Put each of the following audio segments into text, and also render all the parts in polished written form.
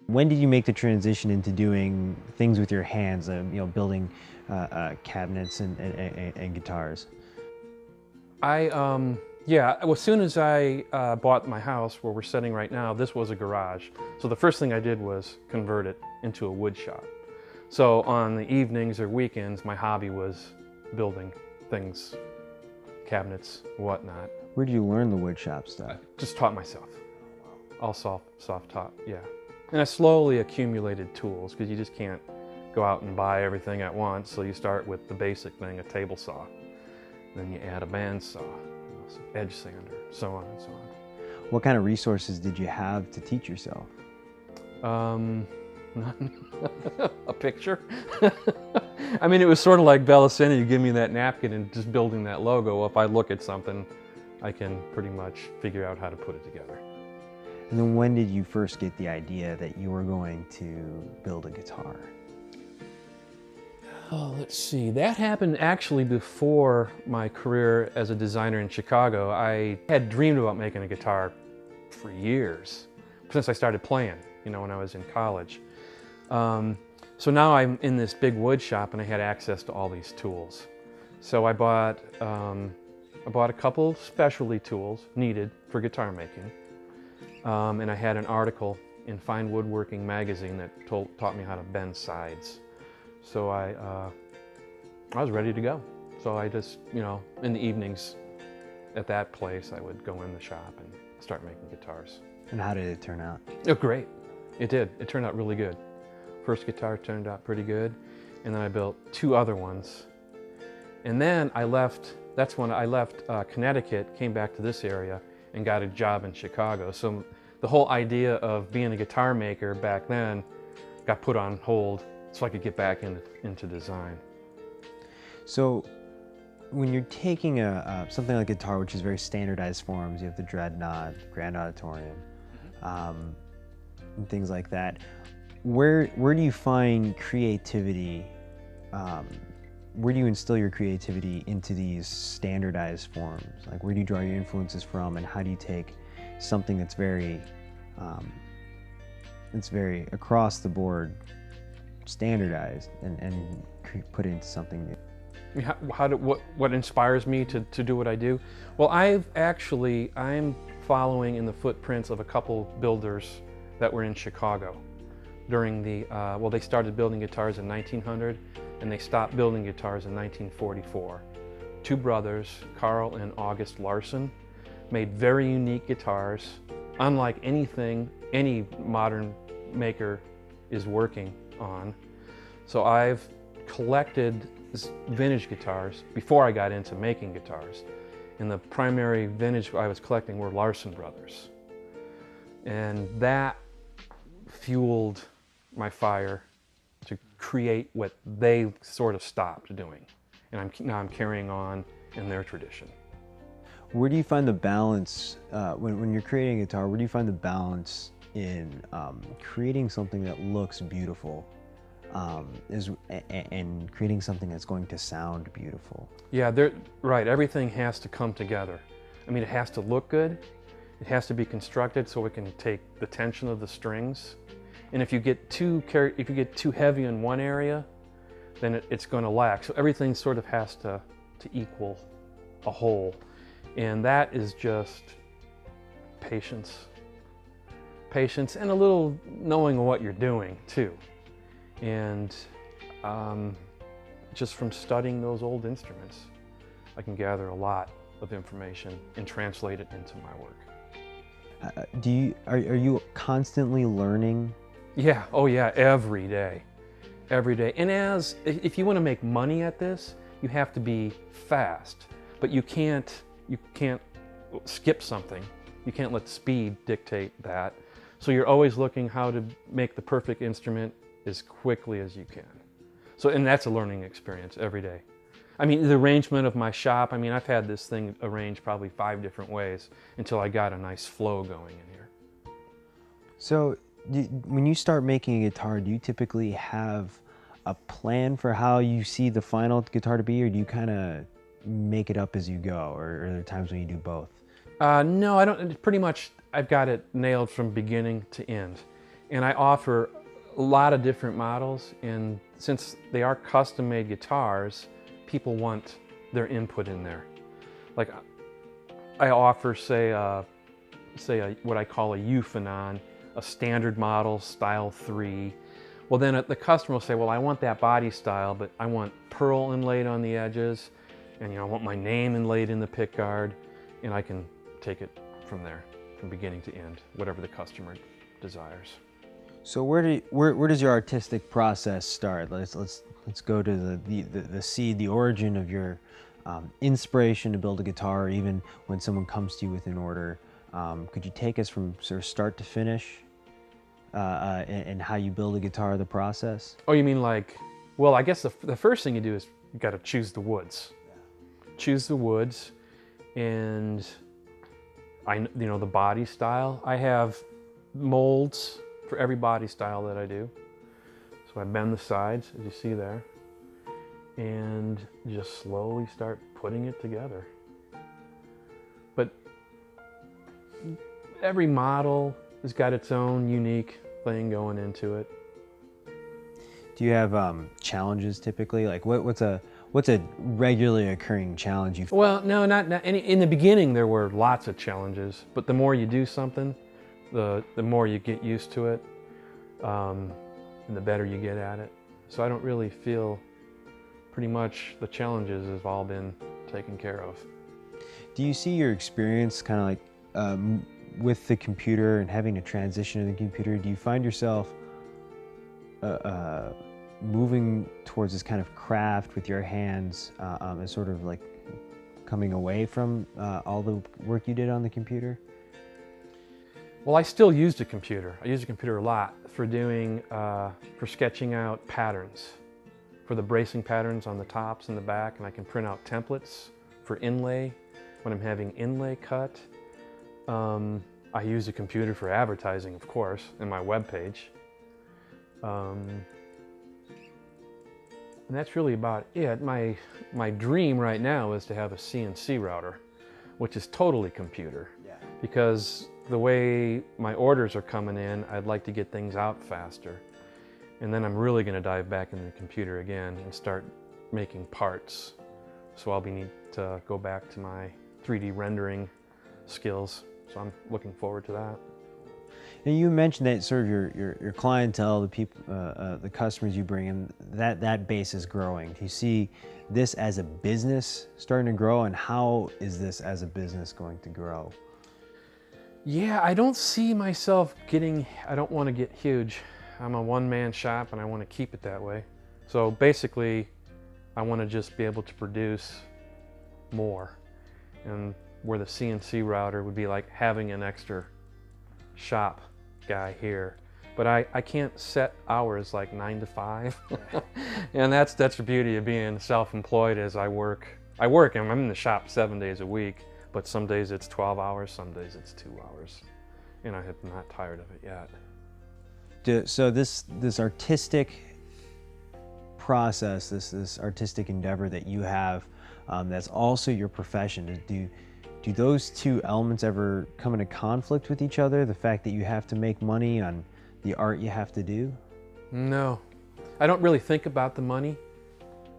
When did you make the transition into doing things with your hands, building cabinets and guitars? Yeah, well, as soon as I bought my house where we're sitting right now, this was a garage. So the first thing I did was convert it into a wood shop. So on the evenings or weekends, my hobby was building things, cabinets, whatnot. Where did you learn the wood shop stuff? Just taught myself. All self-taught, yeah. And I slowly accumulated tools because you just can't go out and buy everything at once. So you start with the basic thing, a table saw. Then you add a bandsaw, edge sander, so on and so on. What kind of resources did you have to teach yourself? A picture. I mean, it was sort of like Belicini, you give me that napkin and just building that logo. If I look at something, I can pretty much figure out how to put it together. And then when did you first get the idea that you were going to build a guitar? Oh, let's see. That happened actually before my career as a designer in Chicago. I had dreamed about making a guitar for years, since I started playing, when I was in college. So now I'm in this big wood shop and I had access to all these tools. So I bought a couple specialty tools needed for guitar making. And I had an article in Fine Woodworking magazine that taught me how to bend sides. So I was ready to go. So I just, in the evenings at that place, I would go in the shop and start making guitars. And how did it turn out? Oh, great. It did. It turned out really good. First guitar turned out pretty good. And then I built two other ones. And then that's when I left Connecticut, came back to this area and got a job in Chicago. So the whole idea of being a guitar maker back then got put on hold so I could get back into design. So when you're taking something like a guitar, which is very standardized forms, you have the dreadnought, grand auditorium, and things like that, where do you find creativity? Where do you instill your creativity into these standardized forms? Like, where do you draw your influences from, and how do you take something that's very across the board standardized and put it into something new? What inspires me to do what I do? Well, I'm following in the footprints of a couple builders that were in Chicago during they started building guitars in 1900 and they stopped building guitars in 1944. Two brothers, Carl and August Larson, made very unique guitars, unlike anything any modern maker is working on. So I've collected vintage guitars before I got into making guitars. And the primary vintage I was collecting were Larson brothers. And that fueled my fire to create what they sort of stopped doing. And now I'm carrying on in their tradition. Where do you find the balance, when you're creating a guitar, where do you find the balance in creating something that looks beautiful and creating something that's going to sound beautiful? Yeah, right, everything has to come together. I mean, it has to look good, it has to be constructed so it can take the tension of the strings. And if you get too heavy in one area, then it's going to lack. So everything sort of has to equal a whole. And that is just patience. Patience and a little knowing what you're doing too. And just from studying those old instruments, I can gather a lot of information and translate it into my work. Are you constantly learning? Yeah, oh yeah, every day. Every day. And if you want to make money at this, you have to be fast. But you can't skip something. You can't let speed dictate that. So you're always looking how to make the perfect instrument as quickly as you can. And that's a learning experience every day. I mean, the arrangement of my shop, I've had this thing arranged probably 5 different ways until I got a nice flow going in here. So when you start making a guitar, do you typically have a plan for how you see the final guitar to be, or do you kind of make it up as you go, or are there times when you do both? No, I don't. Pretty much, I've got it nailed from beginning to end. And I offer a lot of different models, and since they are custom-made guitars, people want their input in there. Like I offer, say what I call a Euphonon, a standard model, style 3. Well, then the customer will say, well, I want that body style, but I want pearl inlaid on the edges, and I want my name inlaid in the pickguard, and I can take it from there, from beginning to end, whatever the customer desires. So where does your artistic process start? Let's go to the seed, the origin of your inspiration to build a guitar, or even when someone comes to you with an order. Could you take us from sort of start to finish, and how you build a guitar, the process? Oh, you mean like, well, I guess the first thing you do is you got to choose the woods. Yeah. Choose the woods, and the body style. I have molds for every body style that I do. So I bend the sides, as you see there, and just slowly start putting it together. But every model has got its own unique thing going into it. Do you have challenges typically? Like what's a regularly occurring challenge you face? Well, no, not any. In the beginning there were lots of challenges, but the more you do something, the more you get used to it, and the better you get at it. So I don't really feel, pretty much the challenges have all been taken care of. Do you see your experience kind of like with the computer and having to transition to the computer, do you find yourself moving towards this kind of craft with your hands, and sort of like coming away from all the work you did on the computer? Well, I still use the computer. I use the computer a lot for doing, for sketching out patterns, for the bracing patterns on the tops and the back, and I can print out templates for inlay when I'm having inlay cut. I use the computer for advertising, of course, and my webpage. And that's really about it. My dream right now is to have a CNC router, which is totally computer. Yeah. Because the way my orders are coming in, I'd like to get things out faster. And then I'm really going to dive back into the computer again and start making parts. So I'll need to go back to my 3D rendering skills. So I'm looking forward to that. And you mentioned that sort of your clientele, the people, the customers you bring in, that base is growing. Do you see this as a business starting to grow, and how is this as a business going to grow? Yeah, I don't see myself I don't want to get huge. I'm a one-man shop and I want to keep it that way. So basically, I want to just be able to produce more. And where the CNC router would be like having an extra shop guy here. But I can't set hours like 9 to 5. And that's the beauty of being self-employed. Is I work and I'm in the shop 7 days a week, but some days it's 12 hours, some days it's 2 hours. And I am not tired of it yet. So this artistic process, this artistic endeavor that you have, that's also your profession. Do those two elements ever come into conflict with each other? The fact that you have to make money on the art you have to do? No, I don't really think about the money.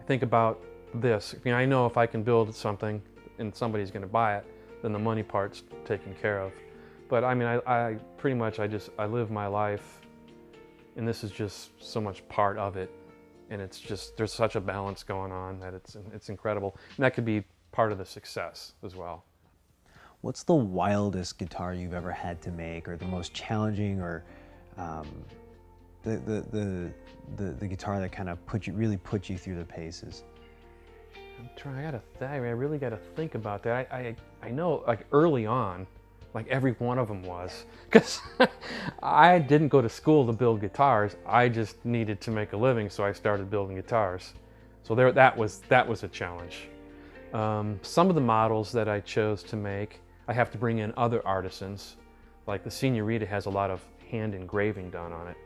I think about this. I know if I can build something and somebody's going to buy it, then the money part's taken care of. But I mean, I pretty much, I live my life, and this is just so much part of it. And it's just, there's such a balance going on that it's incredible. And that could be part of the success as well. What's the wildest guitar you've ever had to make, or the most challenging, or the guitar that kind of really put you through the paces? I really gotta think about that. I know, like early on, like every one of them was, because I didn't go to school to build guitars. I just needed to make a living, so I started building guitars. So that was a challenge. Some of the models that I chose to make, I have to bring in other artisans. Like the Senorita has a lot of hand engraving done on it.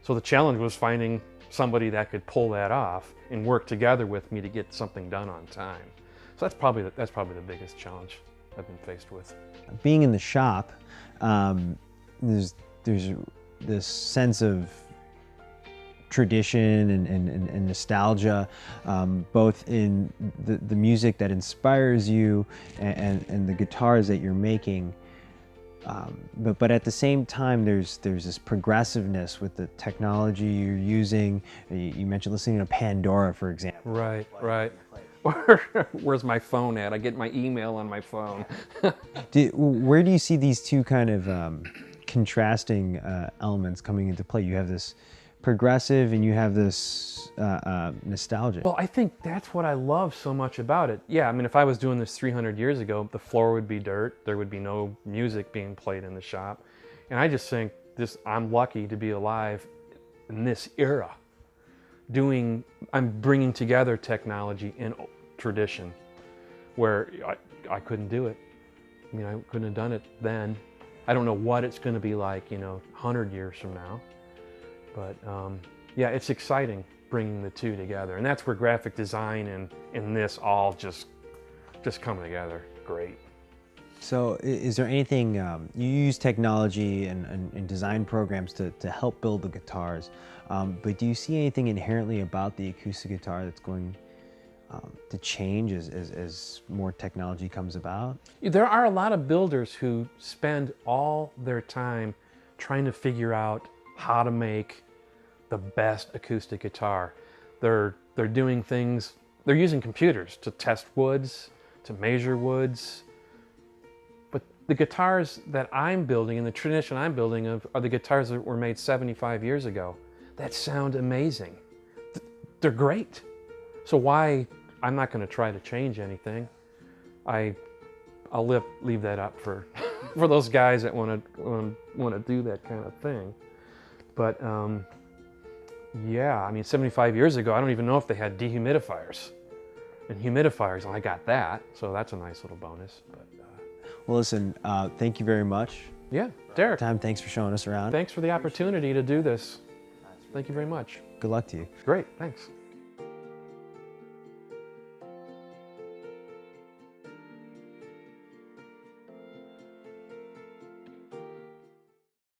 So the challenge was finding somebody that could pull that off and work together with me to get something done on time. So that's probably the biggest challenge I've been faced with. Being in the shop, there's this sense of tradition and nostalgia, both in the music that inspires you and the guitars that you're making. But at the same time, there's this progressiveness with the technology you're using. You mentioned listening to Pandora, for example. Right, right. Where's my phone at? I get my email on my phone. Where do you see these two kind of contrasting elements coming into play? You have this progressive and you have this nostalgic. Well, I think that's what I love so much about it. Yeah, I mean, if I was doing this 300 years ago, the floor would be dirt. There would be no music being played in the shop. And I just think I'm lucky to be alive in this era. I'm bringing together technology and tradition where I couldn't do it. I mean, I couldn't have done it then. I don't know what it's going to be like, 100 years from now. But yeah, it's exciting bringing the two together. And that's where graphic design and this all just come together. Great. So is there anything, you use technology and design programs to help build the guitars, but do you see anything inherently about the acoustic guitar that's going to change as more technology comes about? There are a lot of builders who spend all their time trying to figure out how to make the best acoustic guitar. They're doing things, they're using computers to test woods, to measure woods. But the guitars that I'm building and the tradition I'm building are the guitars that were made 75 years ago that sound amazing. They're great. So I'm not going to try to change anything. I'll leave that up for those guys that want to do that kind of thing. But yeah, I mean, 75 years ago, I don't even know if they had dehumidifiers and humidifiers, and I got that, so that's a nice little bonus. But well, listen, thank you very much. Yeah, Derek. Thanks for showing us around. Thanks for the opportunity to do this. Thank you very much. Good luck to you. Great, thanks.